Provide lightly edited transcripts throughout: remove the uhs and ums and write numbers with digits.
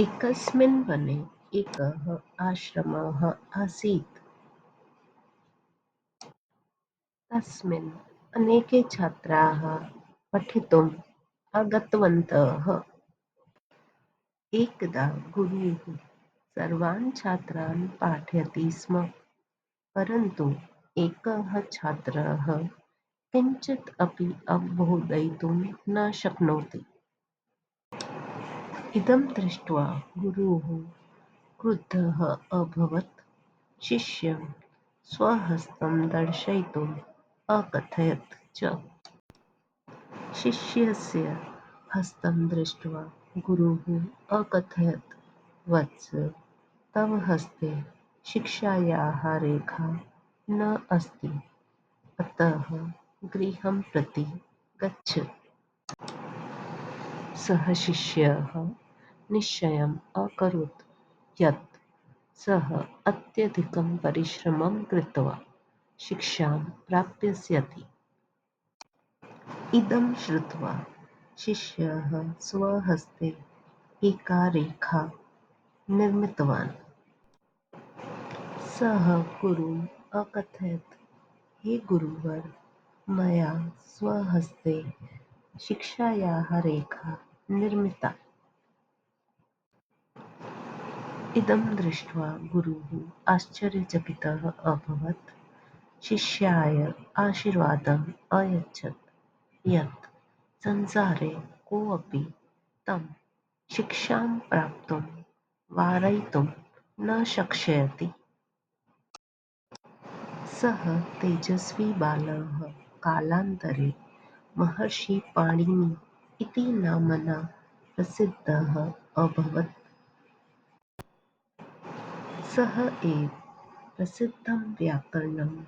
एकस्मिन् वने एकः आश्रमः आसीत्। तस्मिन् अनेके छात्राः पठितुम् आगतवन्तः। एकदा गुरुः सर्वान् छात्रान् पाठयति स्म, परन्तु एकः छात्रः किञ्चित् अपि अवबोधयितुं न शक्नोति। इदं दृष्ट्वा गुरुः क्रुद्धः अभवत्। शिष्यं स्वहस्तं दर्शयितुम् अकथयत् च। शिष्यस्य हस्तं दृष्ट्वा गुरुः अकथयत्, वत्स, तव हस्ते शिक्षायाः रेखा न अस्ति, अतः गृहं प्रति गच्छ। सः शिष्यः निश्चयम् अकरोत् यत् सः अत्यधिकं परिश्रमं कृत्वा शिक्षां प्राप्स्यति। इदं श्रुत्वा शिष्यः स्वहस्ते एका रेखा निर्मितवान्। सः गुरुम् अकथयत्, हे गुरुवर, मया स्वहस्ते शिक्षायाः रेखा निर्मिता। इदं दृष्ट्वा गुरुः आश्चर्यचकितः अभवत्। शिष्याय आशीर्वादम् अयच्छत् यत् संसारे कोऽपि तं शिक्षां प्राप्तुं वारयितुं न शक्ष्यति। सः तेजस्वी बालः कालान्तरे महर्षि पाणिनि इति नाम्ना प्रसिद्धः अभवत्। सः एव प्रसिद्धं व्याकरणम्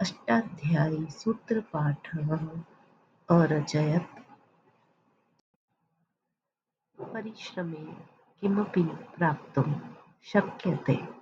अष्टाध्यायी सूत्रपाठः अरचयत्। परिश्रमेण किमपि प्राप्तुं शक्यते।